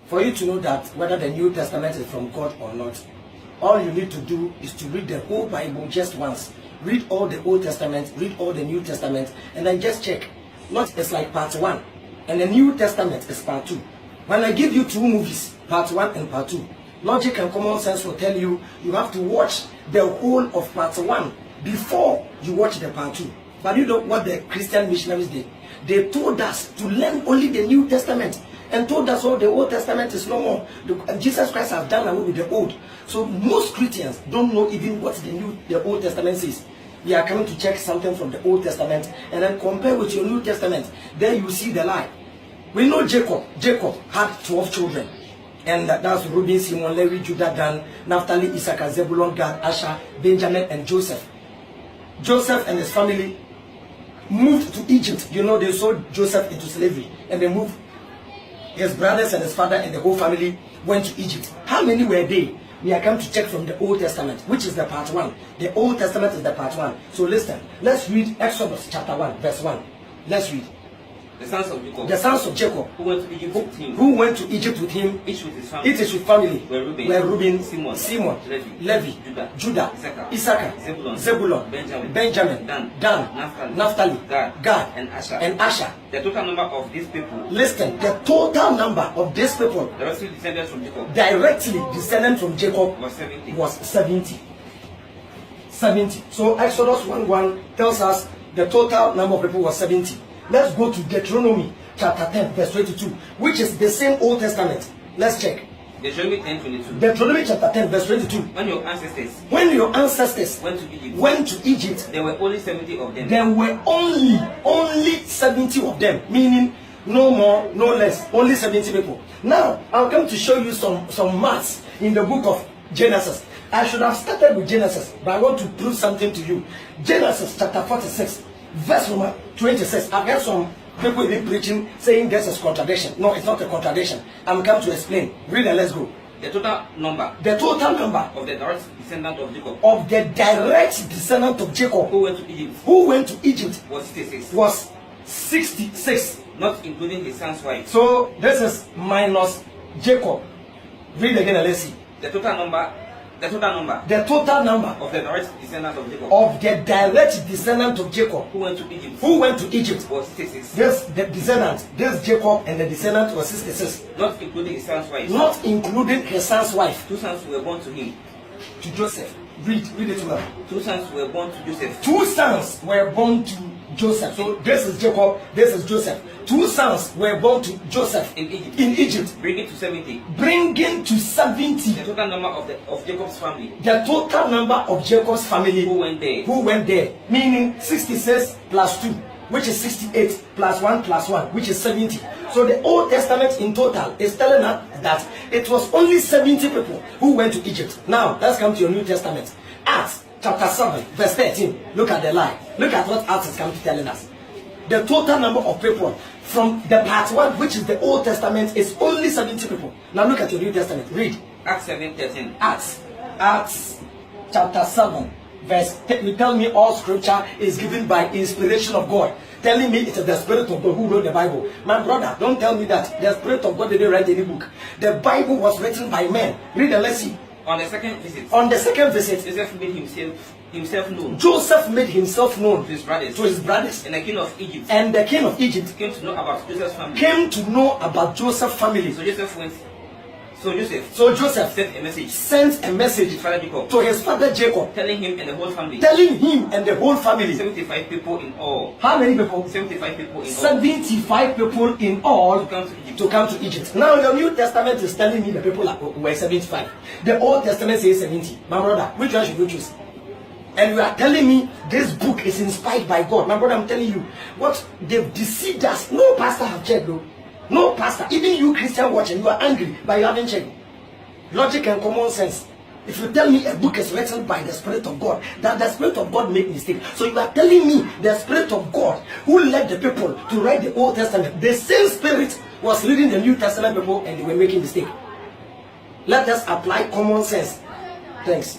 For you to know that whether the New Testament is from God or not, all you need to do is to read the whole Bible just once. Read all the Old Testament, read all the New Testament, and then just check. Not it's like part 1, and the New Testament is part 2. When I give you 2 movies, part 1 and part 2, logic and common sense will tell you you have to watch the whole of part 1 before you watch the part 2. But you know what the Christian missionaries did? They told us to learn only the New Testament and told us all the Old Testament is no more. Jesus Christ has done away with the Old. So most Christians don't know even what the Old Testament says. We are coming to check something from the Old Testament and then compare with your New Testament. Then you see the lie. We know Jacob. Jacob had 12 children. And that's Reuben, Simon, Levi, Judah, Dan, Naphtali, Issachar, Zebulun, Gad, Asher, Benjamin, and Joseph. Joseph and his family moved to Egypt. You know, they sold Joseph into slavery and they moved. His brothers and his father and the whole family went to Egypt. How many were they? We are come to check from the Old Testament, which is the part 1. The Old Testament is the part 1. So listen, let's read Exodus chapter 1, verse 1. Let's read. The sons of Jacob. The sons of Jacob. Who went to Egypt with him. Who went to Egypt with him. Each with his family. Each with family. Were Reuben, Simon, Levi, Judah, Issachar, Zebulun, Benjamin, Dan, Naphtali, Gad, and Asher. The total number of these people. Listen, the total number of these people. Directly descended from Jacob. Directly descended from Jacob was 70. 70. So Exodus 1:1 tells us the total number of people was 70. Let's go to Deuteronomy chapter 10, verse 22, which is the same Old Testament. Let's check. Deuteronomy 10:22. Deuteronomy chapter 10, verse 22. When your ancestors went to Egypt, there were only 70 of them. There were only 70 of them, meaning no more, no less, only 70 people. Now, I'm going to show you some maths in the book of Genesis. I should have started with Genesis, but I want to prove something to you. Genesis chapter 46, verse number 26. I've heard some people even preaching saying this is contradiction. No, it's not a contradiction. I'm come to explain. Read and let's go. The total number of the direct descendant of Jacob. Of the direct descendant of Jacob. Who went to Egypt. Was 66. Not including his son's wife. So this is minus Jacob. Read again and let's see. The total number of the direct descendant of Jacob. Of the direct descendant of Jacob. Who went to Egypt. Was 66. This Jacob and the descendant was 66. Not including his son's wife. Not including his son's wife. 2 sons were born to him. To Joseph. Read it well. 2 sons were born to Joseph. 2 sons were born to Joseph. So this is Jacob, this is Joseph. 2 sons were born to Joseph in Egypt. Bringing to 70. The total number of Jacob's family. The total number of Jacob's family who went there. Meaning 66 plus 2, which is 68, plus 1 plus 1, which is 70. So the Old Testament in total is telling us that it was only 70 people who went to Egypt. Now let's come to your New Testament. Acts chapter 7, verse 13. Look at the lie. Look at what Acts is coming to telling us. The total number of people from the part 1, which is the Old Testament, is only 70 people. Now look at your New Testament. Read. Acts 7:13. Acts chapter 7, verse. You tell me all scripture is given by inspiration of God. Telling me it is the Spirit of God who wrote the Bible. My brother, don't tell me that the Spirit of God didn't write any book. The Bible was written by men. Read and let's see. On the second visit, Joseph made himself known to his brothers. And the king of Egypt came to know about Joseph's family. So Joseph sent a message to his father Jacob, telling him and the whole family. 75 people in all. How many people? 75 people in all. 75 people in all to come to Egypt. Now the New Testament is telling me the people were 75. The Old Testament says 70. My brother, which one should you choose? And you are telling me this book is inspired by God. My brother, I'm telling you, what they've deceived us. No pastor have checked though. No pastor. Even you Christian watching, you are angry, but you haven't checked. Logic and common sense. If you tell me a book is written by the Spirit of God, that the Spirit of God made mistake. So you are telling me the Spirit of God who led the people to write the Old Testament, the same Spirit was leading the New Testament people and they were making mistake. Let us apply common sense. Thanks.